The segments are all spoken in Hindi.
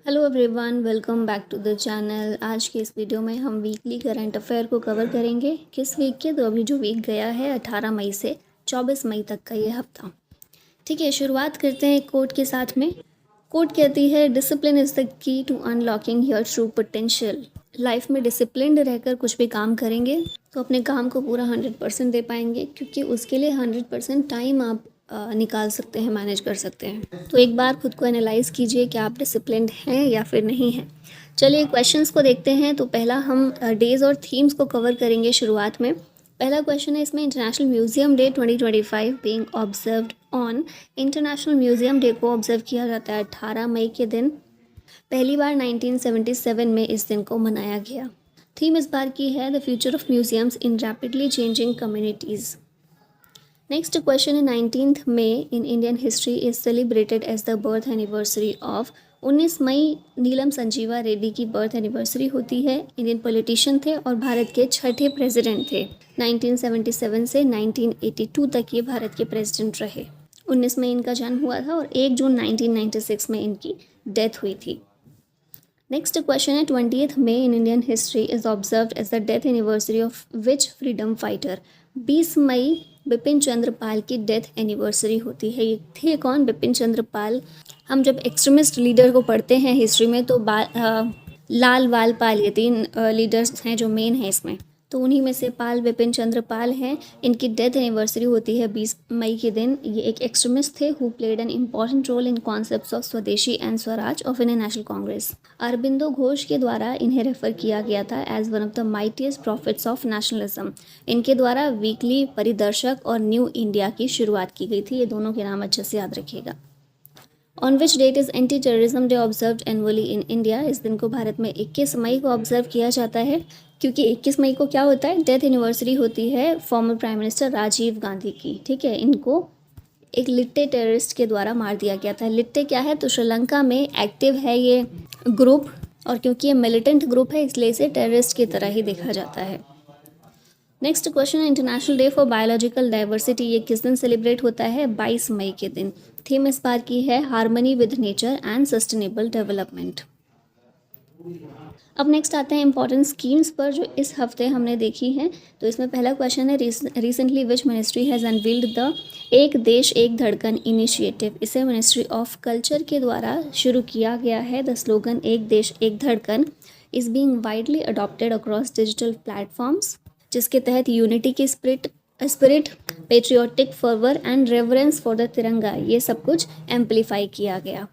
Hello everyone, welcome back to the channel. आज के इस वीडियो में हम वीकली करंट अफेयर को कवर करेंगे। किस वीक के? तो अभी जो वीक गया है 18 मई से 24 मई तक का ये हफ्ता। ठीक है, शुरुआत करते हैं एक कोट के साथ में। कोट कहती है, discipline is the key to unlocking your true potential. Life में डिसिप्लिन्ड रहकर कुछ भी काम करेंगे तो अपने काम को पूरा 100% दे पाएंगे, क्योंकि उसके लिए 100% टाइम आप निकाल सकते हैं, मैनेज कर सकते हैं। तो एक बार खुद को एनालाइज कीजिए कि आप डिसिप्लिन्ड हैं या फिर नहीं हैं। चलिए क्वेश्चंस को देखते हैं। तो पहला हम डेज और थीम्स को कवर करेंगे शुरुआत में। पहला क्वेश्चन है इसमें, international museum day 2025 being observed on. International museum day को ऑब्जर्व किया जाता है 18 मई के दिन। पहली बार 1977 में इस दिन को मनाया गया। थीम इस बार की है, the future of museums in rapidly changing communities. Next question है, 19 May in Indian history is celebrated as the birth anniversary of. 19 मई नीलम संजीवा रेड्डी की बर्थ एनिवर्सरी होती है। इंडियन पॉलिटिशियन थे और भारत के छठे प्रेसिडेंट थे। 1977 से 1982 तक ये भारत के प्रेसिडेंट रहे। 19 में इनका जन्म हुआ था और 1 जून 1996 में इनकी डेथ हुई थी। नेक्स्ट क्वेश्चन है, 20th May in Indian history is observed as the death anniversary of which freedom fighter. 20 मई बिपिन चंद्र पाल की डेथ एनिवर्सरी होती है। ये थे कौन? बिपिन चंद्र पाल। हम जब एक्सट्रीमिस्ट लीडर को पढ़ते हैं हिस्ट्री में तो लाल बाल पाल, ये 3 लीडर्स हैं जो मेन हैं इसमें। तो उन्हीं में से पाल बिपिन चंद्र पाल हैं। इनकी डेथ एनिवर्सरी होती है 20 मई के दिन। ये एक एक्सट्रीमिस्ट थे who played an important role in concepts of swadeshi and swaraj of Indian National Congress. Aurobindo Ghosh के द्वारा इन्हें रेफर किया गया था as one of the mightiest prophets of nationalism. इनके द्वारा वीकली परिदर्शक और न्यू इंडिया की शुरुआत की गई थी। ये दोनों के नाम अच्छे से याद रखिएगा। On which that is anti terrorism day observed annually in India. इस दिन को भारत में 21 मई को ऑब्जर्व किया जाता है, क्योंकि 21 मई को क्या होता है? डेथ एनिवर्सरी होती है former prime minister Rajiv Gandhi की। ठीक है, इनको एक लिट्टे टेररिस्ट के द्वारा मार दिया गया था। लिट्टे क्या है? तो श्रीलंका में एक्टिव है ये ग्रुप, और क्योंकि ये मिलिटेंट ग्रुप है इसलिए इसे टेररिस्ट की तरह ही देखा जाता है। नेक्स्ट क्वेश्चन है, international day for biological diversity ये किस दिन सेलिब्रेट होता है? 22 मई के दिन। थीम इस बार की है, harmony with nature and sustainable development. अब नेक्स्ट आते हैं इंपॉर्टेंट स्कीम्स पर जो इस हफ्ते हमने देखी हैं। तो इसमें पहला क्वेश्चन है, recently which ministry has unveiled the एक देश एक धड़कन इनिशिएटिव। इसे मिनिस्ट्री ऑफ कल्चर के द्वारा शुरू किया गया है। द स्लोगन एक देश एक धड़कन is being widely adopted across digital platforms, जिसके तहत यूनिटी की spirit, patriotic fervour and reverence for the तिरंगा, ये सब कुछ एम्पलीफाई किया गया।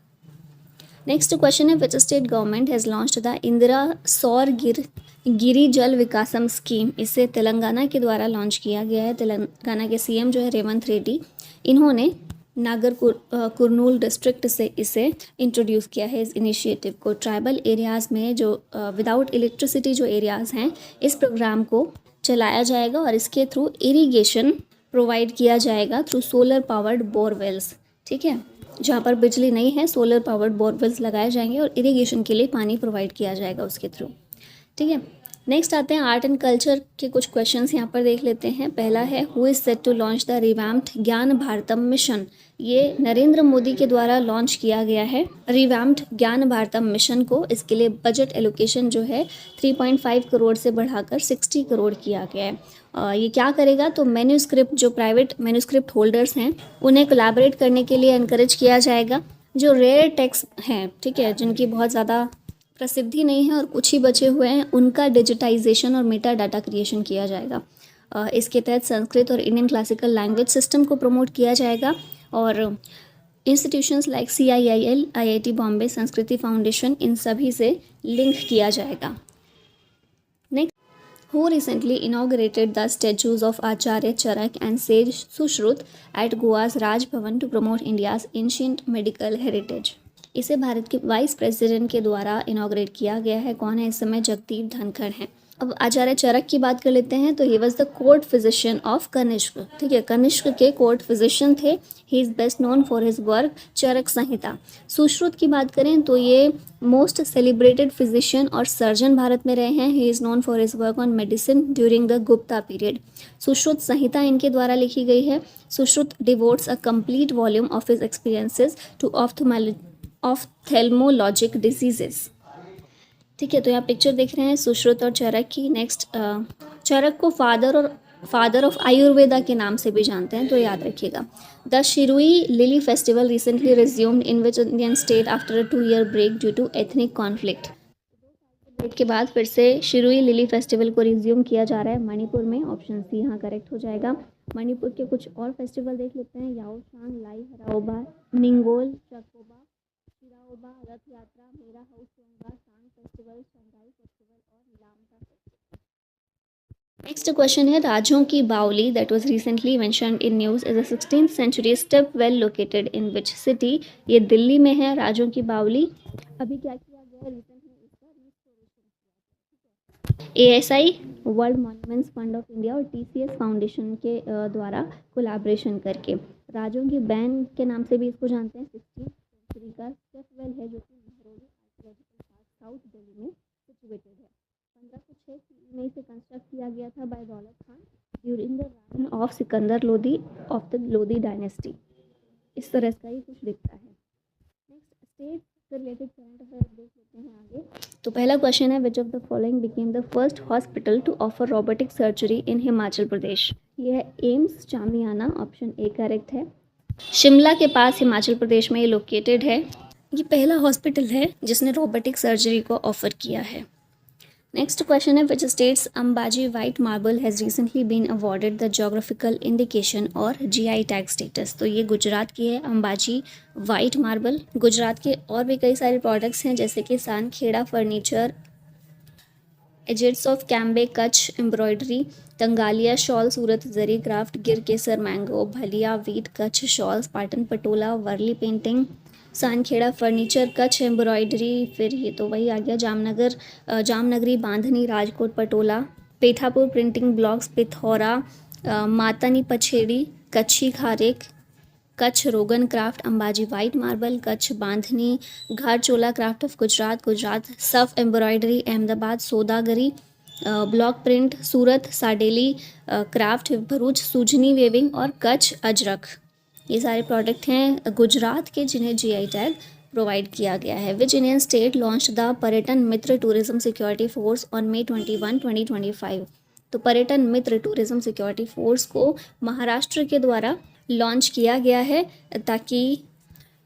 नेक्स्ट क्वेश्चन है, which state government has launched the Indira सौर गिरी जल विकासम स्कीम। इसे तेलंगाना के द्वारा लॉन्च किया गया है। तेलंगाना के सीएम जो है रेवंत रेड्डी, इन्होंने नागर कुरनूल डिस्ट्रिक्ट से इसे इंट्रोड्यूस किया है इस इनिशिएटिव को। ट्राइबल एरियाज़ में जो विदाउट इलेक्ट्रिसिटी जो एरियाज़ हैं, इस प्रोग्राम को चलाया जाएगा और इसके थ्रू इरिगेशन प्रोवाइड किया जाएगा थ्रू सोलर पावर्ड बोरवेल्स। ठीक है, जहाँ पर बिजली नहीं है सोलर पावर्ड बोरवेल्स लगाए जाएंगे और इरिगेशन के लिए पानी प्रोवाइड किया जाएगा उसके थ्रू। ठीक है, नेक्स्ट आते हैं आर्ट एंड कल्चर के कुछ क्वेश्चंस यहाँ पर देख लेते हैं। पहला है, who is set to launch the revamped Gyan Bharatam mission. ये नरेंद्र मोदी के द्वारा लॉन्च किया गया है रिवैम्प्ड ज्ञान भारतम मिशन को। इसके लिए बजट एलोकेशन जो है 3.5 करोड़ से बढ़ाकर 60 करोड़ किया गया है। ये क्या करेगा? तो मैन्यूस्क्रिप्ट, जो प्राइवेट मैन्यूस्क्रिप्ट होल्डर्स हैं उन्हें कोलैबोरेट करने के लिए इनकरेज किया जाएगा। जो रेयर टेक्स्ट हैं, ठीक है, जिनकी बहुत ज़्यादा प्रसिद्धि नहीं है और कुछ ही बचे हुए हैं, उनका डिजिटाइजेशन और मेटा डाटा क्रिएशन किया जाएगा। इसके तहत संस्कृत और इंडियन क्लासिकल लैंग्वेज सिस्टम को प्रमोट किया जाएगा और institutions like CIIL, IIT Bombay, संस्कृति फाउंडेशन, इन सभी से लिंक किया जाएगा। Next, who recently inaugurated the statues of Acharya Charak and Sage Sushruत at Goa's Raj Bhavan to promote India's ancient medical heritage। इसे भारत के वाइस प्रेसिडेंट के द्वारा इनाग्रेट किया गया है। कौन है इस समय? जगदीप धनखड़ हैं। अब आचार्य चरक की बात कर लेते हैं। तो he was the court physician of Kanishka. ठीक है, कनिष्क के कोर्ट फिजिशियन थे। He is best known for his work Charaka Samhita. Sushruta की बात करें तो ये मोस्ट सेलिब्रेटेड फिजिशियन और सर्जन भारत में रहे हैं। He is known for his work on medicine during the Gupta period. Sushruta Samhita इनके द्वारा लिखी गई है। Sushruta devotes a complete volume of his experiences to ऑफ्थेल्मोलॉजिक diseases. ठीक है, तो यहाँ पिक्चर देख रहे हैं सुश्रुत और चरक की। नेक्स्ट, चरक को फादर ऑफ आयुर्वेदा के नाम से भी जानते हैं, तो याद रखिएगा। The Shirui lily festival recently resumed in which Indian state after a 2 year break due to ethnic conflict. Break के बाद फिर से शिरुई लिली फेस्टिवल को रिज्यूम किया जा रहा है मणिपुर में। ऑप्शन सी यहाँ करेक्ट हो जाएगा। मणिपुर के कुछ और फेस्टिवल देख लेते हैं। याओशांग, लाई हराओबा, निंगोल चकोबा, शिराओबा, रथ यात्रा, मेरा हाउस सोंगा, सांग फेस्टिवल, शंघाई फेस्टिवल और लामटा फेस्टिवल। नेक्स्ट क्वेश्चन है, राजों की बावली that was recently mentioned in news is a 16th century step well located in which city. ये दिल्ली में है राजों की बावली। अभी क्या किया गया है रिसेंट में, इसका restoration. ASI, world monuments fund of India और टीसीएस फाउंडेशन के द्वारा कोलैबोरेशन करके राजों की बैन के नाम से भी इसको जानते हैं। 16th century का स्टेप वेल है जो कि Mehrauli archaeological park south Delhi में सिचुएटेड है। 1506 में इसे कंस्ट्रक्ट किया गया था by Daulat Khan during the reign of Sikandar Lodi of the Lodi dynasty. इस तरह का ही कुछ दिखता है। नेक्स्ट, स्टेट से रिलेटेड करंट अफेयर्स देख लेते हैं आगे। तो पहला क्वेश्चन है, which of the following became the first hospital to offer robotic surgery in Himachal Pradesh. ये है AIIMS Chamiyana. Option A correct है। शिमला के पास हिमाचल प्रदेश में ये लोकेटेड है। ये पहला हॉस्पिटल है जिसने रोबोटिक सर्जरी को ऑफर किया है। नेक्स्ट क्वेश्चन है, which states Ambaji white marble has recently been awarded the geographical indication और जीआई टैग स्टेटस। तो ये गुजरात की है अंबाजी वाइट मार्बल। गुजरात के और भी कई सारे प्रोडक्ट्स हैं जैसे कि Sankheda furniture, agates of Cambay Kutch embroidery, Tangaliya shawl Surat zari craft, Gir Kesar mango, Bhalia wheat Kutch shawls, Patan Patola, Warli painting, Sankheda furniture, Kutch embroidery. फिर ये तो वही आ गया, Jamnagari Bandhani, Rajkot Patola, Pethapur printing blocks, Pithora, Matani Pachedi, Kachchhi Kharek, Kutch Rogan craft, Ambaji white marble, Kutch Bandhani, Gharchola craft of Gujarat Suf embroidery, Ahmedabad Sodagiri, block print, Surat Sadeli craft, Bharuch Sujani waving और कच्छ अजरक। ये सारे प्रोडक्ट हैं गुजरात के जिन्हें जीआई टैग प्रोवाइड किया गया है। Which Indian state launch the Paryatan Mitra tourism security force on May 21, 2025। तो पर्यटन मित्र टूरिज्म सिक्योरिटी फोर्स को महाराष्ट्र के द्वारा लॉन्च किया गया है ताकि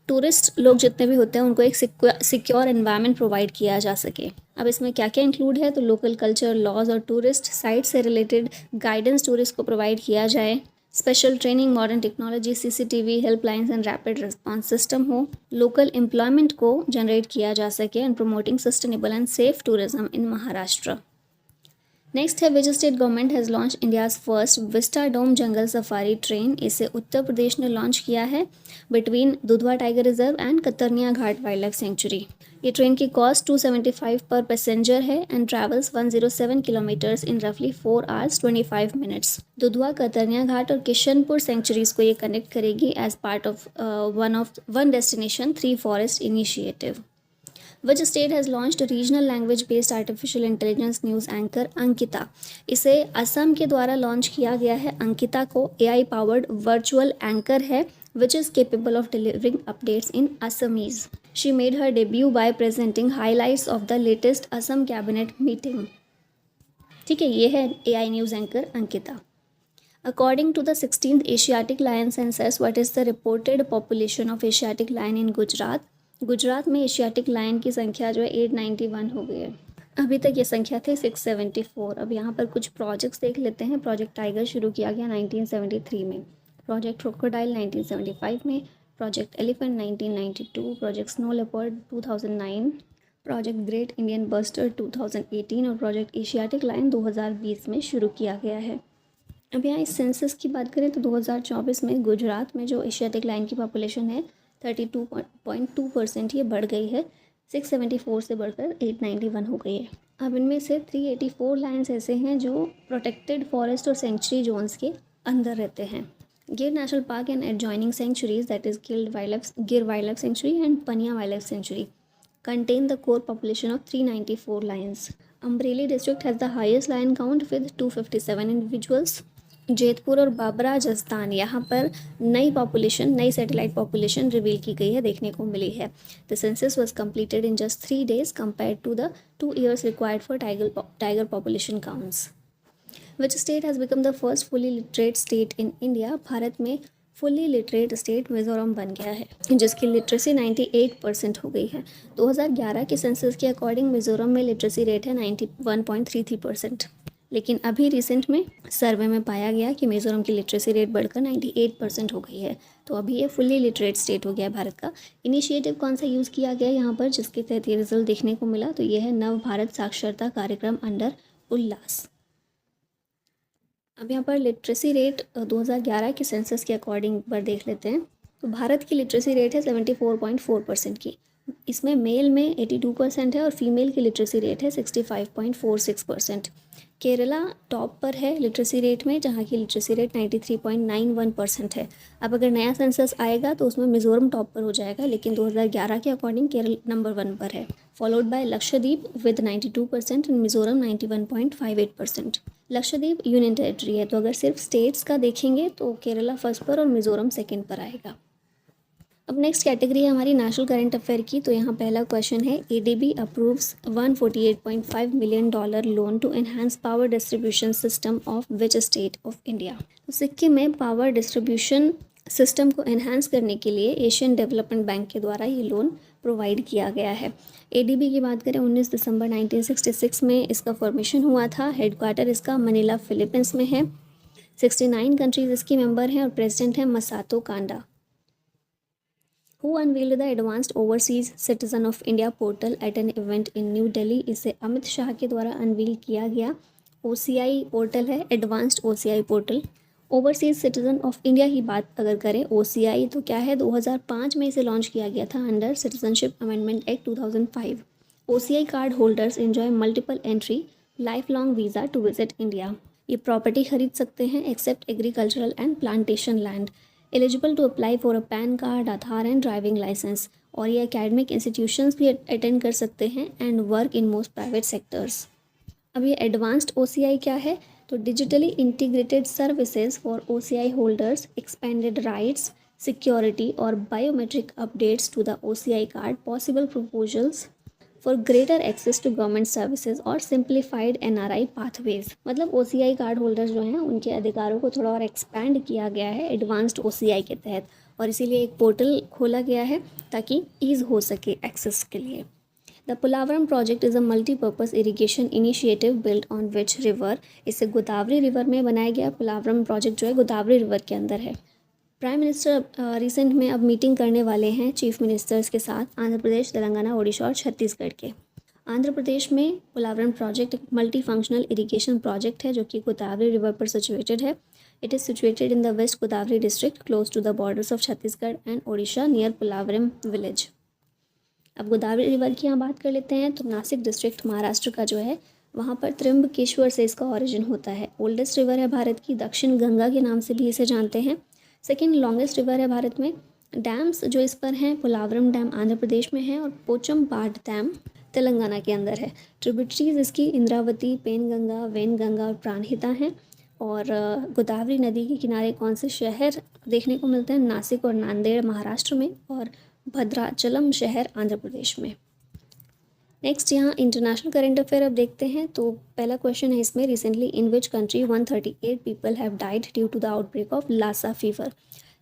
टूरिस्ट लोग जितने भी होते हैं उनको एक सिक्योर एनवायरनमेंट प्रोवाइड किया जा सके। अब इसमें क्या क्या इंक्लूड है, तो लोकल कल्चर, लॉज और टूरिस्ट साइट से रिलेटेड गाइडेंस टूरिस्ट को प्रोवाइड किया जाए, special training, modern technology, CCTV, helplines and rapid response system हो, लोकल एम्प्लॉयमेंट को जनरेट किया जा सके and promoting sustainable and safe tourism in Maharashtra. Next है, which state government has launch India's first vista dome jungle safari train. इसे उत्तर प्रदेश ने लॉन्च किया है between Dudhwa tiger reserve and Katarniya Ghat wild life sanctuary. ये ट्रेन की कॉस्ट 275 पर पैसेंजर है एंड ट्रैवल्स 107 किलोमीटर्स इन रफली 4 hours 25 minutes। दुधवा, कतरनिया घाट और किशनपुर सेंचुरीज को ये कनेक्ट करेगी as part of one destination 3 forest initiative. Which state has launched a regional language based artificial intelligence news anchor Ankita. इसे असम के द्वारा लॉन्च किया गया है। अंकिता को AI powered virtual anchor है which is capable of delivering updates in Assamese. She made her debut by presenting highlights of the latest Assam cabinet meeting। ठीक है, ये है AI news anchor Ankita. According to the 16th Asiatic Lion Census, what is the reported population of Asiatic lion in Gujarat? Gujarat में एशियाटिक लायन की संख्या जो है 891 हो गई है। अभी तक ये संख्या थी 674। अब यहाँ पर कुछ प्रोजेक्ट्स देख लेते हैं। प्रोजेक्ट टाइगर शुरू किया गया 1973 में, प्रोजेक्ट क्रोकोडाइल 1975 में, project elephant 1992, project snow leopard 2009, project great Indian bustard 2018 और प्रोजेक्ट एशियाटिक लायन 2020 में शुरू किया गया है। अब यहाँ इस सेंसस की बात करें तो 2024 में गुजरात में जो एशियाटिक लायन की पॉपुलेशन है 32.2% ये बढ़ गई है। 674 से बढ़कर 891 हो गई है। अब इनमें से 384 लायंस ऐसे हैं जो प्रोटेक्टेड फॉरेस्ट और सेंचुरी जोन्स के अंदर रहते हैं। Gir national park and adjoining sanctuaries that is Gir wildlife sanctuary and Paniya wildlife sanctuary contain the core population of 394 lions. Amreli district has the highest lion count with 257 individuals. Jetpur और बाबरा राजस्थान, यहाँ पर नई सैटेलाइट पॉपुलेशन रिवील की गई है, देखने को मिली है। The census was completed in just 3 days compare to the 2 years required for tiger population counts. Which state has become the first fully literate state in India? Bharat में फुली लिटरेट स्टेट मिज़ोरम बन गया है, जिसकी लिटरेसी 98% हो गई है। 2011 के सेंसस के अकॉर्डिंग मिज़ोरम में लिटरेसी रेट है 91.33%, लेकिन अभी रिसेंट में सर्वे में पाया गया कि मिज़ोरम की लिटरेसी रेट बढ़कर 98% हो गई है। तो अभी ये फुली लिटरेट स्टेट हो गया है भारत का। इनिशिएटिव कौन सा यूज़ किया गया यहाँ पर जिसके तहत ये रिजल्ट देखने को मिला? तो ये है नव भारत साक्षरता कार्यक्रम अंडर उल्लास। अब यहाँ पर लिटरेसी रेट 2011 के सेंसस के अकॉर्डिंग पर देख लेते हैं। तो भारत की लिटरेसी रेट है 74.4% की। इसमें मेल में 82% है और फीमेल की लिटरेसी रेट है 65.46%। केरला टॉप पर है लिटरेसी रेट में, जहाँ की लिटरेसी रेट 93.91% है। अब अगर नया सेंसस आएगा तो उसमें मिज़ोरम टॉप पर हो जाएगा, लेकिन 2011 के अकॉर्डिंग केरल नंबर 1 पर है, followed by Lakshadweep with 92% and Mizoram 91.58%। Lakshadweep union territory है, तो अगर सिर्फ स्टेट्स का देखेंगे तो केरला फर्स्ट पर और मिज़ोरम सेकंड पर आएगा। अब नेक्स्ट कैटेगरी है हमारी नेशनल करंट अफेयर की। तो यहाँ पहला क्वेश्चन है, ADB approves $148.5 million loan to enhance power distribution system of which state of India? तो सिक्किम में पावर डिस्ट्रीब्यूशन सिस्टम को एनहांस करने के लिए एशियन डेवलपमेंट बैंक के द्वारा ये लोन प्रोवाइड किया गया है। एडीबी की बात करें 19 दिसंबर 1966 में इसका फॉर्मेशन हुआ था। हेडक्वार्टर इसका मनीला फिलीपींस में है। 69 कंट्रीज इसकी मेंबर हैं और प्रेसिडेंट है मसातो Kanda. Who unveiled the Advanced Overseas Citizen of India portal at an event in New Delhi? इसे अमित शाह के द्वारा अनवील किया गया। OCI पोर्टल है, advanced OCI portal. Overseas citizen of India की बात अगर करें OCI तो क्या है, 2005 में इसे लॉन्च किया गया था under citizenship amendment act 2005। OCI card holders enjoy multiple entry lifelong visa to visit India. ये प्रॉपर्टी खरीद सकते हैं except agricultural and plantation land. Eligible to apply for a PAN card, Aadhaar and driving licence. और ये एकेडमिक इंस्टीट्यूशंस भी अटेंड कर सकते हैं and work in most private sectors. अब ये एडवांस्ड OCI क्या है? तो digitally integrated services for OCI holders, expanded rights, security और biometric updates to the OCI card, possible proposals for greater access to government services और सिंप्लीफाइड NRI पाथवेज। मतलब OCI कार्ड होल्डर्स जो हैं उनके अधिकारों को थोड़ा और एक्सपैंड किया गया है एडवांस्ड OCI के तहत, और इसीलिए एक पोर्टल खोला गया है ताकि ईज़ हो सके एक्सेस के लिए। The Polavaram project is a multipurpose irrigation initiative build on which river? इसे गोदावरी रिवर में बनाया गया। पुलावरम प्रोजेक्ट जो है गोदावरी रिवर के अंदर है। प्राइम मिनिस्टर रिसेंट में अब मीटिंग करने वाले हैं चीफ मिनिस्टर्स के साथ आंध्र प्रदेश, तेलंगाना, ओडिशा और छत्तीसगढ़ के। आंध्र प्रदेश में पोलावरम प्रोजेक्ट एक मल्टी फंक्शनल इरीगेशन प्रोजेक्ट है जो कि गोदावरी रिवर पर सिचुएटेड है। It is situated in the west Godavari district close to the borders of Chhattisgarh and Odisha near Polavaram village. अब गोदावरी रिवर की यहाँ बात कर लेते हैं तो नासिक डिस्ट्रिक्ट महाराष्ट्र का जो है वहाँ पर त्र्यंबकेश्वर से इसका ओरिजिन होता है। ओल्डेस्ट रिवर है भारत की, दक्षिण गंगा के नाम से भी इसे जानते हैं। सेकेंड लॉन्गेस्ट रिवर है भारत में। डैम्स जो इस पर हैं, पोलावरम डैम आंध्र प्रदेश में है और पोचमपाड डैम तेलंगाना के अंदर है। ट्रिब्यूटरीज इसकी इंद्रावती, पेनगंगा, वेनगंगा और प्राणहिता हैं। और गोदावरी नदी के किनारे कौन से शहर देखने को मिलते हैं? नासिक और नांदेड़ महाराष्ट्र में और भद्राचलम शहर आंध्र प्रदेश में। नेक्स्ट यहाँ इंटरनेशनल करंट अफेयर अब देखते हैं। तो पहला क्वेश्चन है इसमें, recently in which country 138 people have died due to the outbreak of Lassa fever?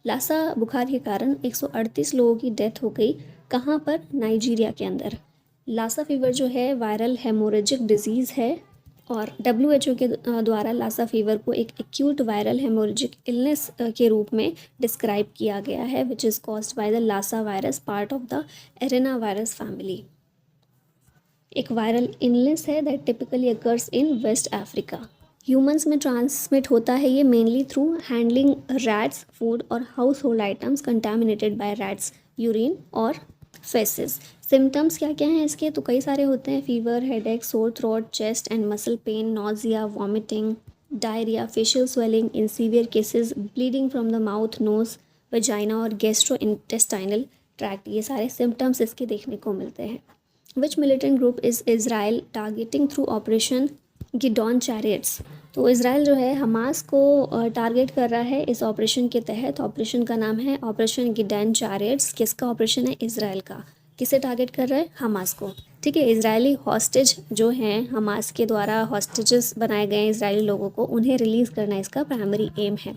Lassa बुखार के कारण 138 लोगों की डेथ हो गई। कहाँ पर? नाइजीरिया के अंदर। लासा फीवर जो है वायरल हेमोरेजिक डिजीज़ है और WHO के द्वारा लासा फीवर को एक एक्यूट वायरल हेमोरेजिक इलनेस के रूप में डिस्क्राइब किया गया है which is caused by the Lassa virus, part of the arena virus family. एक वायरल इलनेस है that typically occurs in West Africa. Humans में ट्रांसमिट होता है ये mainly through handling rats, food और household items contaminated by rats, urine और फेसेस। सिम्टम्स क्या क्या हैं इसके? तो कई सारे होते हैं। Fever, headache, sore throat, chest and muscle pain, nausea, vomiting, diarrhoea, facial swelling, in severe cases bleeding from the mouth, nose, vagina और गैस्ट्रो इंटेस्टाइनल ट्रैक्ट। ये सारे सिम्टम्स इसके देखने को मिलते हैं। Which militant group is Israel targeting through Operation Gideon chariots. तो इसराइल जो है हमास को टारगेट कर रहा है इस ऑपरेशन के तहत। ऑपरेशन का नाम है ऑपरेशन गिडॉन चैरियट्स। किसका ऑपरेशन है? इसराइल का। किसे टारगेट कर रहा है? हमास को। ठीक है, इजरायली हॉस्टेज जो हैं हमास के द्वारा हॉस्टेजेस बनाए गए हैं इजरायली लोगों को, उन्हें रिलीज़ करना इसका प्राइमरी एम है।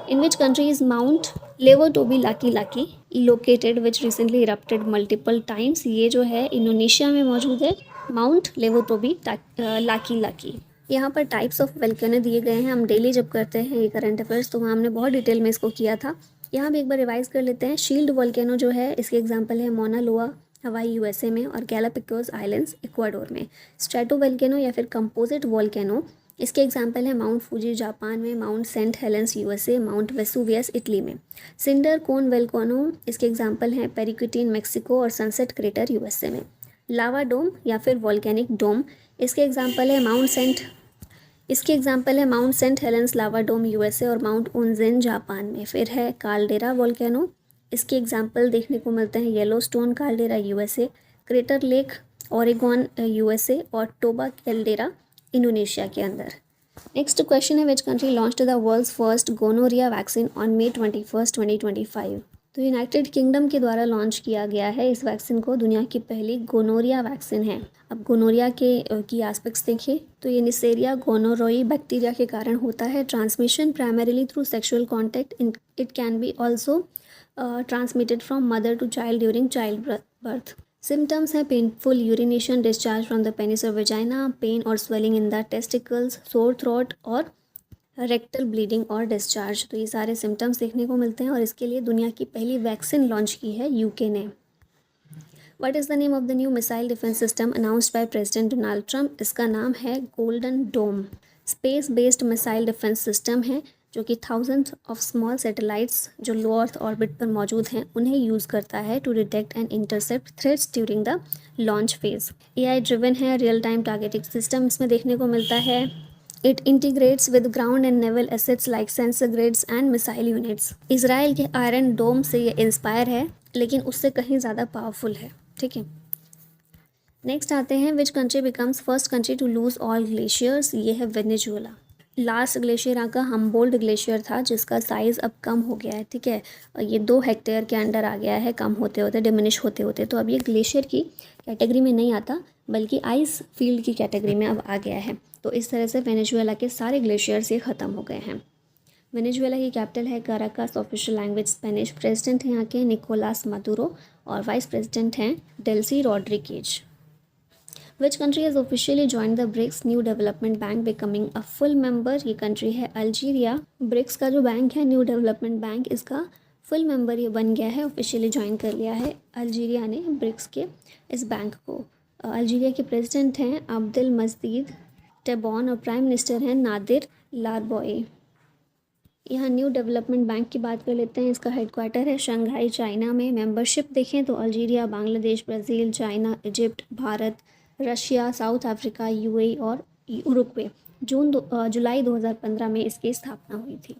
In which country is Mount Levotobi Laki Laki located which recently erupted multiple times? ये जो है इंडोनेशिया में मौजूद है, माउंट लेवोटोबी लाकी लाकी। यहाँ पर टाइप्स ऑफ वल्केनो दिए गए हैं। हम डेली जब करते हैं ये करंट अफेयर्स तो वहाँ हमने बहुत डिटेल में इसको किया था। यहाँ भी एक बार रिवाइज कर लेते हैं। शील्ड वल्केनो जो है इसके एग्जाम्पल है मोना लोआ हवाई यूएसए में और गैलापागोस आइलैंड्स इक्वाडोर में। स्ट्रेटो वल्केनो या फिर कंपोजिट वल्केनो इसके एग्जाम्पल है माउंट फूजी जापान में, mount Saint Helens USA, mount Vesuvius Italy में। सिंडर कोन वल्केनो इसके एग्जाम्पल हैं पेरिक्विटीन मेक्सिको और सनसेट क्रेटर यूएसए में। लावा डोम या फिर वॉल्केनिक डोम इसके एग्जाम्पल है माउंट सेंट हेलेंस लावा डोम यूएसए और माउंट उनजेन जापान में। फिर है काल्डेरा वॉल्केनो, इसके एग्जाम्पल देखने को मिलते हैं Yellowstone caldera USA, crater lake Oregon USA और टोबा कैल्डेरा इंडोनेशिया के अंदर। नेक्स्ट क्वेश्चन है which country launched the world's first gonorrhoea vaccine on May 21, 2025? तो यूनाइटेड किंगडम के द्वारा लॉन्च किया गया है इस वैक्सीन को। दुनिया की पहली गोनोरिया वैक्सीन है। अब गोनोरिया की एस्पेक्ट्स देखें तो ये निसेरिया गोनोरोई बैक्टीरिया के कारण होता है। Transmission primarily through sexual contact. It can be also transmitted from mother to child during childbirth. Symptoms हैं painful urination, discharge from the penis और वेजाइना, पेन और swelling in the testicles, sore throat और रेक्टल ब्लीडिंग और डिस्चार्ज। तो ये सारे सिम्टम्स देखने को मिलते हैं और इसके लिए दुनिया की पहली वैक्सीन लॉन्च की है यूके ने। What is the name of the new missile defence system announced by president Donald Trump? इसका नाम है golden dome. Space based missile defence system है जो कि थाउजेंड्स ऑफ स्मॉल सैटेलाइट्स जो लो अर्थ ऑर्बिट पर मौजूद हैं उन्हें यूज़ करता है to detect and intercept threats during the launch phase. AI driven है, रियल टाइम टारगेटिंग सिस्टम इसमें देखने को मिलता है। It integrates with ground and naval assets like sensor grids and missile units. Israel के आयरन डोम से ये इंस्पायर है लेकिन उससे कहीं ज़्यादा पावरफुल है। ठीक है, नेक्स्ट आते हैं which country becomes first country to lose all glaciers? ये है वेनेजुएला। लास्ट ग्लेशियर यहाँ का हम्बोल्ट ग्लेशियर था जिसका साइज़ अब कम हो गया है। ठीक है, ये 2 हेक्टेयर के अंडर आ गया है कम होते होते, डिमिनिश होते होते। तो अब ये ग्लेशियर की कैटेगरी में नहीं आता बल्कि आइस फील्ड की कैटेगरी में अब आ गया है। तो इस तरह से वेनेजुएला के सारे ग्लेशियर्स ये ख़त्म हो गए हैं। वेनेजुएला की कैपिटल है Caracas, official language Spanish. President हैं यहाँ के निकोलास मादुरो और वाइस प्रेसिडेंट हैं Delsey Rodriguez. Which country has officially joined the BRICS New Development Bank becoming a full member? ये कंट्री है अल्जीरिया। ब्रिक्स का जो बैंक है न्यू डेवलपमेंट बैंक, इसका फुल मेंबर ये बन गया है, ऑफिशियली ज्वाइन कर लिया है अल्जीरिया ने ब्रिक्स के इस बैंक को। अल्जीरिया के प्रेसिडेंट हैं अब्देल मजीद टेबॉन और प्राइम मिनिस्टर हैं नादिर लारबोए। यहाँ न्यू डेवलपमेंट बैंक की बात कर लेते हैं। इसका हेडक्वार्टर है शंघाई चाइना में। मेंबरशिप देखें तो Algeria, Bangladesh, Brazil, China, Egypt, Bharat, Russia, south Africa, UAE और उरुग्वे। जुलाई 2015 में इसकी स्थापना हुई थी।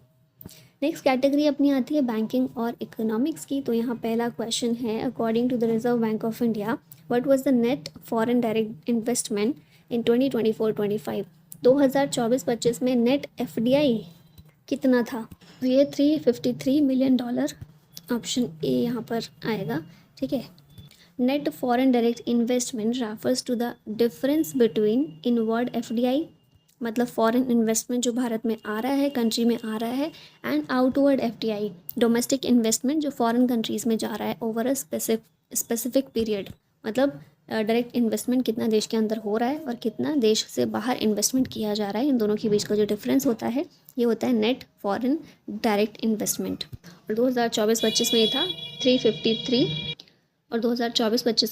नेक्स्ट कैटेगरी अपनी आती है बैंकिंग और इकोनॉमिक्स की। तो यहाँ पहला क्वेश्चन है according to the Reserve Bank of India what was the net foreign direct investment in 2024-25? 2024-25 में नेट FDI कितना था? तो ये $353 मिलियन। ऑप्शन ए यहाँ पर आएगा। ठीक है, net foreign direct investment refers to the difference between inward FDI मतलब फॉरेन इन्वेस्टमेंट जो भारत में आ रहा है, कंट्री में आ रहा है, and outward FDI domestic investment जो फॉरेन कंट्रीज़ में जा रहा है ओवर अ स्पेसिफिक पीरियड। मतलब डायरेक्ट इन्वेस्टमेंट कितना देश के अंदर हो रहा है और कितना देश से बाहर इन्वेस्टमेंट किया जा रहा है, इन दोनों के बीच का जो डिफरेंस होता है ये होता है नेट फॉरेन डायरेक्ट इन्वेस्टमेंट। और 2024-25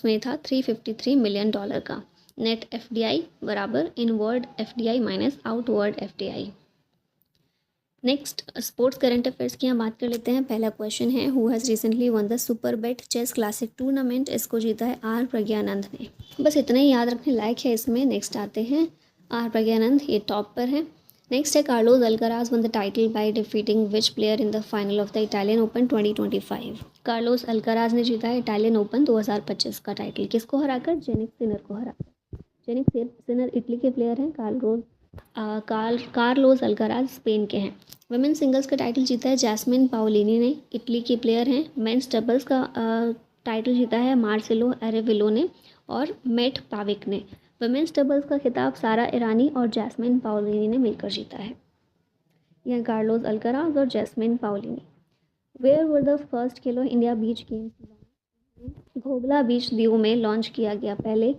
में ये था 353 मिलियन डॉलर का। नेट FDI बराबर inward FDI minus outward FDI। Next sports current affairs की हम बात कर लेते हैं। पहला क्वेश्चन है who has recently won the super bet chess classic tournament? इसको जीता है R प्रज्ञानंद ने। बस इतना ही याद रखने लायक है इसमें। नेक्स्ट आते हैं R प्रज्ञानंद, ये टॉप पर है। नेक्स्ट है Carlos Alcaraz one the title by defeating which player in the final of the Italian open 2025? Carlos Alcaraz ने जीता है इटालियन ओपन 2025 का टाइटल। किसको हराकर? जेनिक सिनर को हराकर। जेनिक सिनर इटली के प्लेयर हैं, कार्लोस अल्काराज स्पेन के हैं। वुमेन सिंगल्स का टाइटल जीता है जैस्मिन पाओलिनी ने, इटली की प्लेयर हैं। मेंस डबल्स का टाइटल जीता है मार्सेलो एरेविलो ने और मेट पाविक ने। वुमेन्स डबल्स का खिताब सारा ईरानी और जैस्मिन पाओलिनी ने मिलकर जीता है। यह कार्लोस अल्काराज और Jasmine Paolini. Where were the first Khelo India beach games? Ghoghla beach Diu में लॉन्च किया गया पहले।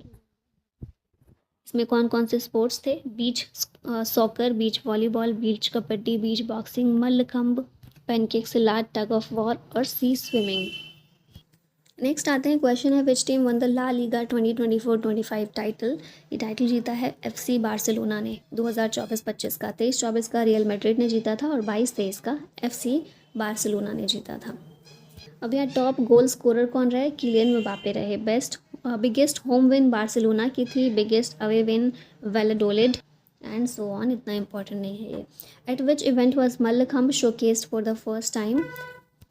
इसमें कौन कौन से स्पोर्ट्स थे? Beach soccer, beach volleyball, beach kabaddi, beach boxing, mallakhamb, pencak silat, tug of war और सी स्विमिंग। नेक्स्ट आते हैं, क्वेश्चन है which team won the La Liga 2024-25 title? ये टाइटल जीता है FC बार्सिलोना ने 2024-25 का। 23-24 का रियल मैड्रिड ने जीता था और 22-23 का FC बार्सिलोना ने जीता था। अब यहाँ टॉप गोल स्कोरर कौन रहे? किलियन म्बाप्पे रहे। बिगेस्ट होम विन बार्सिलोना की थी, biggest away win Valladolid and so on. इतना इंपॉर्टेंट नहीं है ये। At which event was mallakhamb showcased for the first time?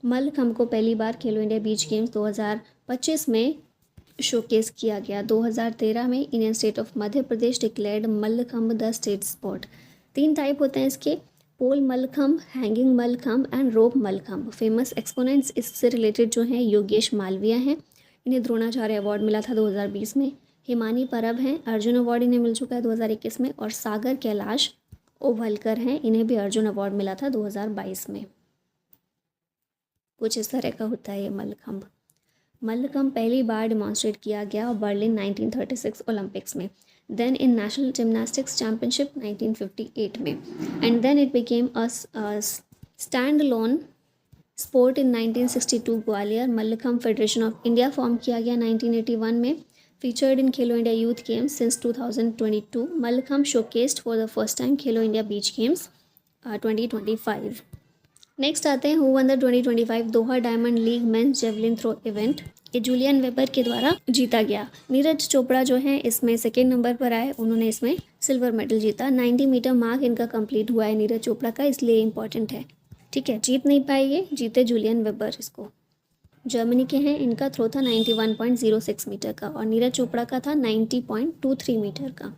Mallakhamb को पहली बार खेलो इंडिया बीच गेम्स 2025 में शोकेस किया गया। 2013 में Indian state of Madhya Pradesh declared mallakhamb the state sport. 3 type होते हैं इसके, pole mallakhamb, hanging mallakhamb and rope mallakhamb. Famous exponents इससे रिलेटेड जो हैं योगेश मालवीय हैं, इन्हें द्रोणाचार्य अवार्ड मिला था 2020 में। हिमानी परब हैं, अर्जुन अवार्ड इन्हें मिल चुका है 2021 में। और सागर कैलाश ओवलकर हैं, इन्हें भी अर्जुन अवार्ड मिला था 2022 में। कुछ इस तरह का होता है ये मल्लखंब। मल्लखंब पहली बार डिमॉन्स्ट्रेट किया गया बर्लिन 1936 ओलंपिक्स में, then in national gymnastics championship 1958 में, and then it became a stand alone sport in 1962 Gwalior. Mallakhamb federation of India form किया गया 1981 में। Featured in Khelo India youth games since 2022। Mallakhamb showcased for the first time Khelo India beach games 2025। Next आते हैं, who won the 2025 Doha diamond league men's javelin throw event? ये जूलियन वेबर के द्वारा जीता गया। नीरज चोपड़ा जो है इसमें सेकेंड नंबर पर आए, उन्होंने इसमें सिल्वर मेडल जीता। 90 मीटर मार्क इनका कंप्लीट हुआ है नीरज चोपड़ा का, इसलिए इंपॉर्टेंट है। ठीक है, जीत नहीं पाए, ये जीते जूलियन वेबर। इसको जर्मनी के हैं, इनका थ्रो था 91.06 मीटर का और नीरज चोपड़ा का था 90.23 मीटर का।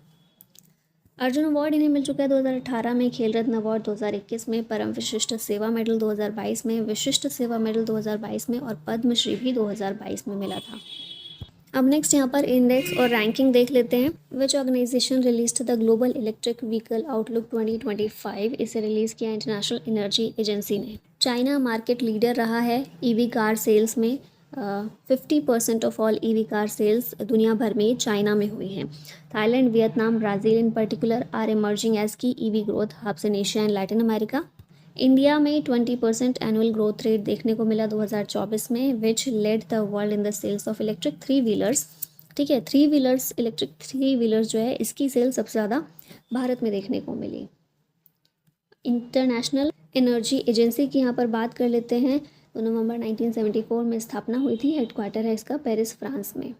अर्जुन अवार्ड इन्हें मिल चुका है 2018 में, खेल रत्न अवार्ड 2021 में, परम विशिष्ट सेवा मेडल 2022 में, विशिष्ट सेवा मेडल 2022 में और पद्मश्री भी 2022 में मिला था। अब नेक्स्ट यहाँ पर इंडेक्स और रैंकिंग देख लेते हैं। Which organisation release the global electric vehicle outlook 2025? इसे रिलीज़ किया इंटरनेशनल एनर्जी एजेंसी ने। चाइना मार्केट लीडर रहा है ईवी कार सेल्स में। 50% of all EV car sales दुनिया भर में चाइना में हुई हैं। Thailand, Vietnam, Brazil in particular are emerging as की EV growth hubs in Asia and Latin America. India में 20% एनुअल ग्रोथ रेट देखने को मिला 2024 में, which led the world in the sales of electric 3 wheelers. ठीक है, 3 व्हीलर्स, इलेक्ट्रिक 3 व्हीलर्स जो है इसकी सेल सबसे ज़्यादा भारत में देखने को मिली। इंटरनेशनल एनर्जी एजेंसी की यहाँ पर बात कर लेते हैं, तो नवंबर 1974 में स्थापना हुई थी, हेडक्वार्टर है इसका पेरिस, फ्रांस में।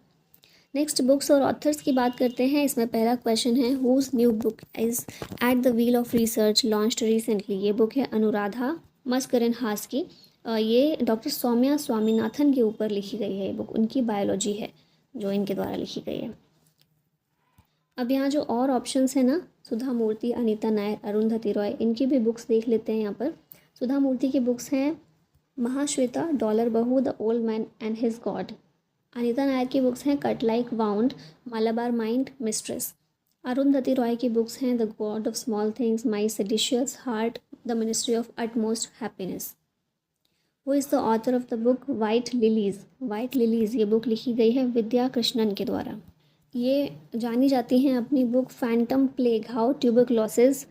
नेक्स्ट बुक्स और ऑथर्स की बात करते हैं। इसमें पहला क्वेश्चन है, whose new book is at the wheel of research launched recently? ये बुक है अनुराधा मस्करेनहास की। ये डॉक्टर सौम्या स्वामीनाथन के ऊपर लिखी गई है। ये बुक उनकी बायोलॉजी है जो इनके द्वारा लिखी गई है। अब यहाँ जो और ऑप्शंस है ना, सुधा मूर्ति, अनीता नायर, अरुंधति रॉय, इनकी भी बुक्स देख लेते हैं यहाँ पर। सुधा मूर्ति की बुक्स हैं Mahashweta, dollar bahu, the old man and his god. Anita Nair की बुक्स हैं cut like wound, Malabar mind, mistress. Arundhati Roy की बुक्स हैं the god of small things, my seditious heart, the ministry of utmost happiness. Who is the author of the book white lilies? White lilies ये बुक लिखी गई है विद्या कृष्णन के द्वारा। ये जानी जाती हैं अपनी book phantom plague, how tuberculosis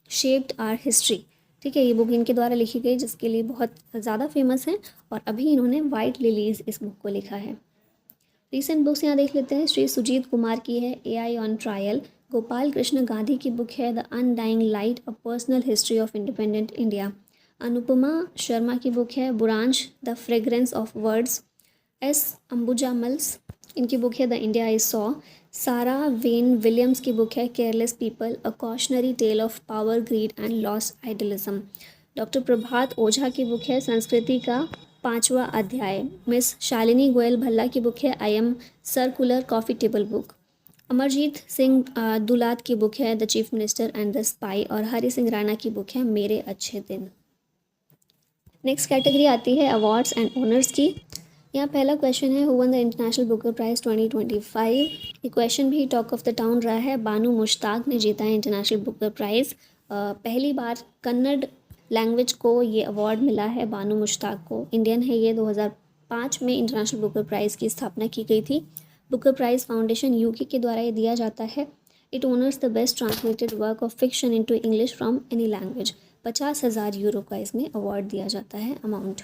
shaped our history. ठीक है, ये बुक इनके द्वारा लिखी गई जिसके लिए बहुत ज़्यादा फेमस है, और अभी इन्होंने वाइट लिलीज इस बुक को लिखा है। रीसेंट बुक्स यहाँ देख लेते हैं। श्री सुजीत कुमार की है AI on trial. Gopal Krishna Gandhi की बुक है the undying light, a personal history of independent India. Anupama Sharma की बुक है Buransh, the fragrance of words. S Ambujammals, इनकी बुक है the India I saw. Sarah Wynn Williams की बुक है careless people, a cautionary tale of power, greed and lost idealism. Doctor Prabhat Ojha की बुक है संस्कृति का 5वां अध्याय। मिस शालिनी गोयल भल्ला की बुक है I am circular coffee table book. Amarjit Singh Dulat की बुक है the chief minister and the spy, और हरि सिंह राणा की बुक है मेरे अच्छे दिन। नेक्स्ट कैटेगरी आती है अवार्ड्स एंड ऑनर्स की। यहाँ पहला क्वेश्चन है, who won the international booker prize 2025। ये क्वेश्चन भी टॉक ऑफ द टाउन रहा है। बानू मुश्ताक ने जीता है इंटरनेशनल बुकर प्राइज़। पहली बार कन्नड़ लैंग्वेज को ये अवार्ड मिला है बानू मुश्ताक को। इंडियन है ये। 2005 में इंटरनेशनल बुकर प्राइज़ की स्थापना की गई थी। बुकर प्राइज़ फाउंडेशन यूके के द्वारा ये दिया जाता है। It honours the best translated work of fiction into English from any language. 50,000 euro का इसमें अवार्ड दिया जाता है अमाउंट।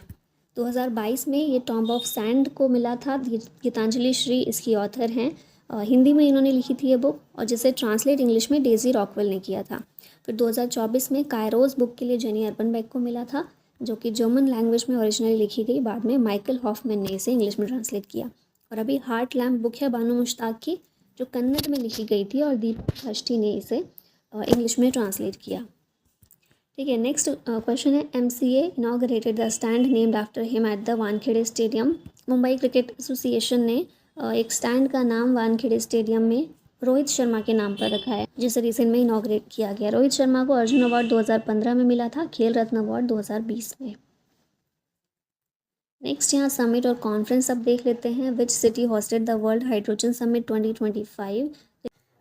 2022 में ये टॉम्ब ऑफ सैंड को मिला था। गीतांजलि श्री इसकी ऑथर हैं। हिंदी में इन्होंने लिखी थी ये बुक, और जिसे ट्रांसलेट इंग्लिश में डेजी रॉकवेल ने किया था। फिर 2024 में कायरोस बुक के लिए जेनी अर्पनबेक को मिला था, जो कि जर्मन लैंग्वेज में ओरिजिनली लिखी गई। बाद में माइकल हॉफमैन ने इसे इंग्लिश में ट्रांसलेट किया। और अभी हार्ट लैम्प बुक है बानू मुश्ताक की, जो कन्नड़ में लिखी गई थी, और दीपक हष्टी ने इसे इंग्लिश में ट्रांसलेट किया। ठीक है, नेक्स्ट क्वेश्चन है, MCA inaugurated the stand named after him at the Wankhede stadium. Mumbai cricket association ने एक स्टैंड का नाम वानखेड़े स्टेडियम में रोहित शर्मा के नाम पर रखा है, जिसे रिसेंट में इनाग्रेट किया गया। रोहित शर्मा को अर्जुन अवार्ड 2015 में मिला था, खेल रत्न अवार्ड 2020 में। नेक्स्ट यहाँ समिट और कॉन्फ्रेंस अब देख लेते हैं। Which city hosted the world hydrogen summit 2025।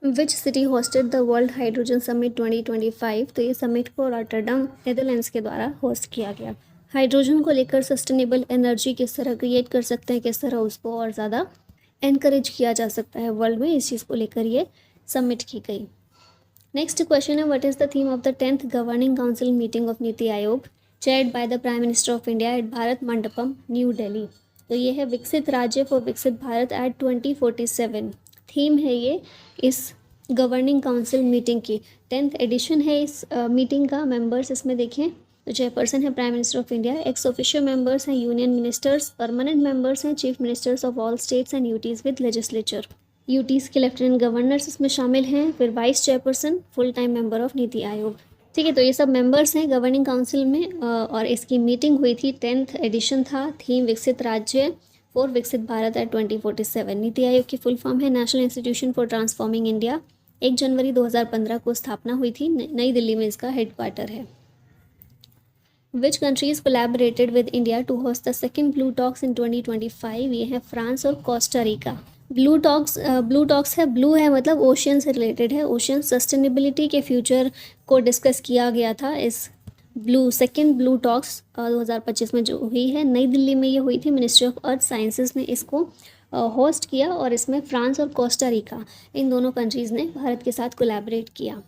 Which city hosted the world hydrogen summit 2025। तो ये समिट को रॉटरडम नेदरलैंड्स के द्वारा होस्ट किया गया। हाइड्रोजन को लेकर सस्टेनेबल एनर्जी किस तरह क्रिएट कर सकते हैं, किस तरह उसको और ज़्यादा एनकरेज किया जा सकता है वर्ल्ड में, इस चीज़ को लेकर ये समिट की गई। नेक्स्ट क्वेश्चन है, what is the theme of the 10th governing council meeting of NITI Aayog chaired by the prime minister of India at Bharat Mandapam new Delhi. तो ये है विकसित राज्य फॉर विकसित भारत एट 2047। थीम है ये इस गवर्निंग काउंसिल मीटिंग की। 10th एडिशन है इस मीटिंग का। मेंबर्स इसमें देखें तो चेयरपर्सन है prime minister of India, ex officio members हैं यूनियन मिनिस्टर्स, परमानेंट मेंबर्स हैं chief ministers of all states and UTs with legislature. UTs के लेफ्टिनेंट गवर्नर्स इसमें शामिल हैं। फिर vice chairperson full time member of NITI Aayog. ठीक है, तो ये सब मेंबर्स हैं गवर्निंग काउंसिल में, और इसकी मीटिंग हुई थी। 10th एडिशन था। थीम विकसित राज्य फॉर विकसित भारत एट 2047। नीति आयोग की फुल फॉर्म है national institution for transforming India. 1 जनवरी 2015 को स्थापना हुई थी। नई दिल्ली में इसका हेडक्वार्टर है। Which countries collaborated with India to host the second blue talks in 2025। ये है फ्रांस और कोस्टा रिका। ब्लू टॉक्स है, ब्लू है मतलब ओशियन से रिलेटेड है। ओशियन सस्टेनेबिलिटी के फ्यूचर को डिस्कस किया गया था इस सेकेंड ब्लू टॉक्स 2025 में जो हुई है। नई दिल्ली में ये हुई थी। मिनिस्ट्री ऑफ अर्थ साइंसेस ने इसको होस्ट किया, और इसमें फ्रांस और कोस्टा रिका इन दोनों कंट्रीज़ ने भारत के साथ कोलैबोरेट किया।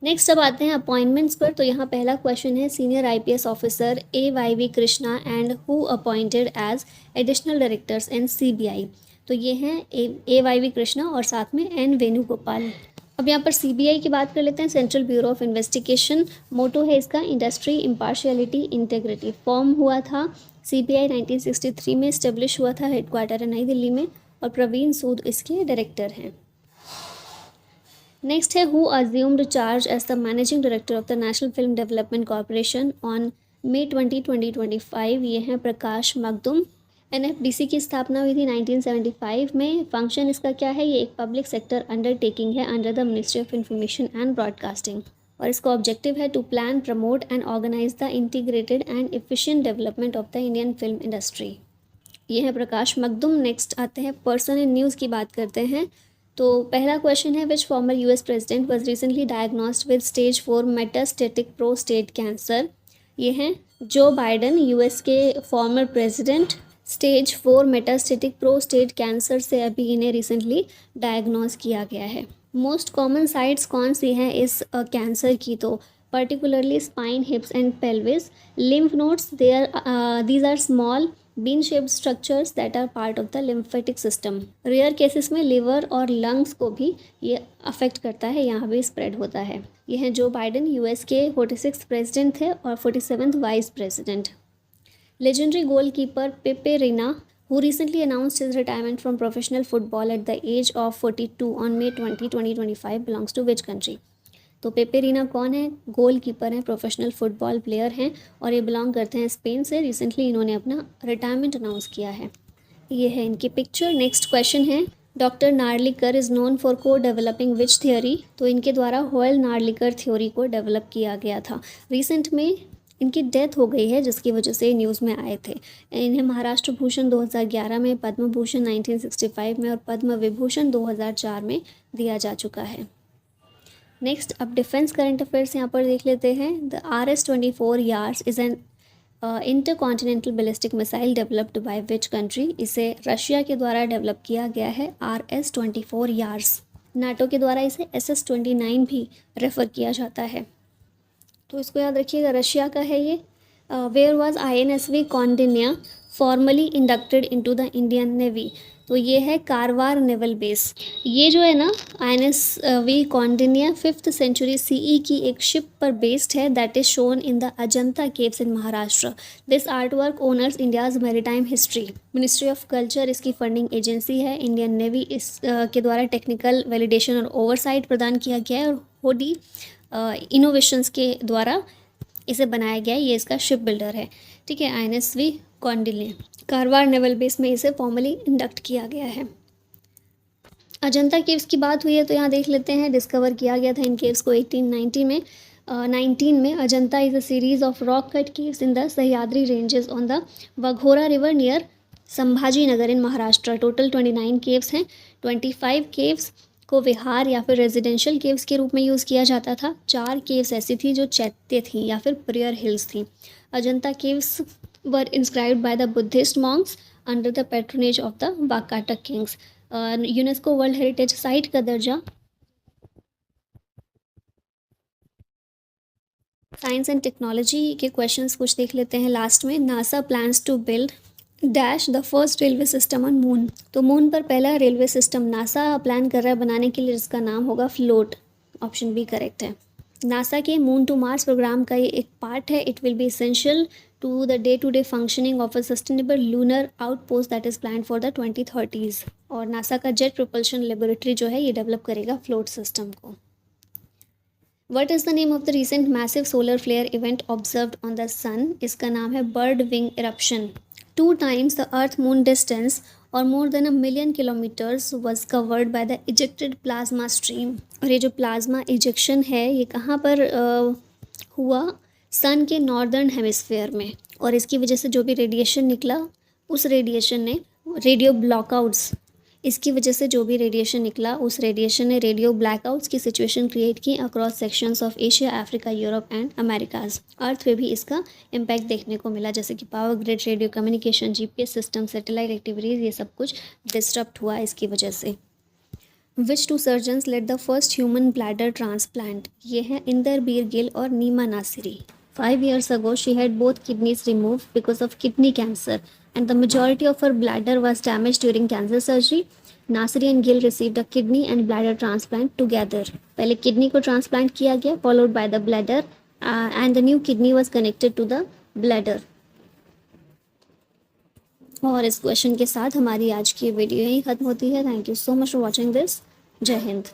नेक्स्ट अब आते हैं अपॉइंटमेंट्स पर। तो यहाँ पहला क्वेश्चन है, senior IPS officer AYV Krishna and who appointed as additional directors in CBI। तो ये हैं AYV कृष्णा और साथ में N वेणुगोपाल। अब यहाँ पर CBI की बात कर लेते हैं, सेंट्रल ब्यूरो ऑफ इन्वेस्टिगेशन। मोटो है इसका इंडस्ट्री, इम्पार्शियलिटी, इंटेग्रिटी। फॉर्म हुआ था CBI 1963 में, इस्टेब्लिश हुआ था। हेडक्वार्टर है नई दिल्ली में, और प्रवीण सूद इसके डायरेक्टर हैं। नेक्स्ट है, who assumed charge as the managing director of the national film development corporation on May 20, 2025। ये हैं प्रकाश मखदुम। NFDC की स्थापना हुई थी 1975 में। फंक्शन इसका क्या है, ये एक पब्लिक सेक्टर अंडरटेकिंग है under the ministry of information and broadcasting, और इसका ऑब्जेक्टिव है to plan, promote and organise the integrated and efficient development of the Indian film industry. ये है प्रकाश मखदुम। नेक्स्ट आते हैं पर्सन इन न्यूज़ की बात करते हैं। तो पहला क्वेश्चन है, which former US president was recently diagnosed with stage 4 metastatic prostate cancer. ये हैं जो बाइडन, US के former president. Stage 4 metastatic prostate cancer से अभी इन्हें रिसेंटली डायग्नोज किया गया है। मोस्ट कॉमन साइट्स कौन सी हैं इस कैंसर की, तो particularly spine, हिप्स and pelvis. Lymph nodes, these are small bean shaped structures that are part of the lymphatic system। Rare cases में लिवर और लंग्स को भी ये अफेक्ट करता है, यहाँ भी स्प्रेड होता है। ये हैं जो बाइडन, US के 46th प्रेसिडेंट थे और 47th vice president. Legendary goalkeeper पेपे Rina, who recently announced his retirement from professional football at the age of 42 on May 20, 2025, belongs to which country। तो पेपे रीना कौन है, गोल कीपर हैं, प्रोफेशनल फुटबॉल प्लेयर हैं, और ये बिलोंग करते हैं स्पेन से। रिसेंटली इन्होंने अपना रिटायरमेंट अनाउंस किया है। ये है इनकी पिक्चर। नेक्स्ट क्वेश्चन है, doctor Narlikar is known for को डेवलपिंग विच थियोरी, तो इनके द्वारा होयल नार्लिकर थ्योरी को डेवलप किया गया था। रिसेंट में इनकी डेथ हो गई है जिसकी वजह से न्यूज़ में आए थे। इन्हें महाराष्ट्र भूषण 2011 में, पद्म भूषण 1965 में और पद्म विभूषण 2004 में दिया जा चुका है। नेक्स्ट अब डिफेंस करंट अफेयर्स यहाँ पर देख लेते हैं। The RS-24 Yars is an intercontinental ballistic missile developed by which country, इसे रशिया के द्वारा डेवलप किया गया है। RS-24 यार्स, नाटो के द्वारा इसे SS-29 भी रेफ़र किया जाता है, तो इसको याद रखिएगा, रशिया का है ये। Where was INSV Kaundinya formally inducted into the Indian Navy, तो ये है कारवार नेवल बेस। ये जो है ना INSV Kaundinya 5th century CE की एक शिप पर बेस्ड है, that is shown in the Ajanta caves in Maharashtra. This art work owners India's maritime history. Ministry of culture इसकी फंडिंग एजेंसी है। इंडियन नेवी इस के द्वारा टेक्निकल वैलिडेशन और ओवरसाइट प्रदान किया गया है, और होडी इनोवेशंस के द्वारा इसे बनाया गया है। ये इसका शिप बिल्डर है, ठीक है। INSV Kaundinya Karwar naval base में इसे फॉर्मली इंडक्ट किया गया है। अजंता केव्स की बात हुई है तो यहाँ देख लेते हैं, डिस्कवर किया गया था इन केव्स को 1890 में 19 में। Ajanta is a series of rock cut caves in the Sahyadri ranges on the Waghora river near Sambhaji Nagar in Maharashtra. Total 29 caves हैं। 25 केव्स को विहार या फिर रेजिडेंशियल केव्स के रूप में यूज़ किया जाता था। 4 केव्स ऐसी थी जो चैत्य थी या फिर प्रेयर हिल्स थी। Ajanta caves were inscribed by the Buddhist monks under the patronage of the Vakataka kings. UNESCO world heritage site का दर्जा। साइंस एंड टेक्नोलॉजी के क्वेश्चंस कुछ देख लेते हैं लास्ट में। NASA plans to build dash the first railway system on moon, तो मून पर पहला रेलवे सिस्टम नासा प्लान कर रहा है बनाने के लिए, जिसका नाम होगा फ्लोट। ऑप्शन बी करेक्ट है। नासा के मून टू मार्स प्रोग्राम का ये एक पार्ट है। It will be essential to the day to day functioning of a sustainable lunar outpost that is plan for the 2030s। और नासा का जेट प्रोपल्शन लेबोरेटरी जो है ये डेवलप करेगा फ्लोट सिस्टम को। What is the name of the recent massive solar flare event observed on the sun, इसका नाम है bird wing eruption. 2 times the earth moon distance or more than 1,000,000 kilometers was covered by the ejected plasma stream। और ये जो प्लाज्मा इजेक्शन है ये कहाँ पर हुआ, सन के नॉर्दर्न हेमिस्फेयर में, और इसकी वजह से जो भी रेडिएशन निकला उस रेडिएशन ने रेडियो ब्लॉकआउट्स, इसकी वजह से जो भी रेडिएशन निकला उस रेडिएशन ने रेडियो ब्लैकआउट्स की सिचुएशन क्रिएट की across sections of Asia, Africa, Europe and Americas. Earth पे भी इसका इम्पैक्ट देखने को मिला, जैसे कि power grid, radio communication, GPS system, satellite activities, ये सब कुछ डिस्टर्ब हुआ इसकी वजह से। Which 2 surgeons led the first human bladder transplant, ये हैं इंदरबीर गिल और Nima Nasiri. 5 years ago she had both kidneys removed because of kidney cancer and the majority of her bladder was damaged during cancer surgery. Nasri and Gill received a kidney and bladder transplant together. पहले किडनी को ट्रांसप्लांट किया गया followed by the bladder and the new kidney was connected to the bladder. और इस क्वेश्चन के साथ हमारी आज की वीडियो यही ख़त्म होती है। Thank you so much for watching this. जय हिंद।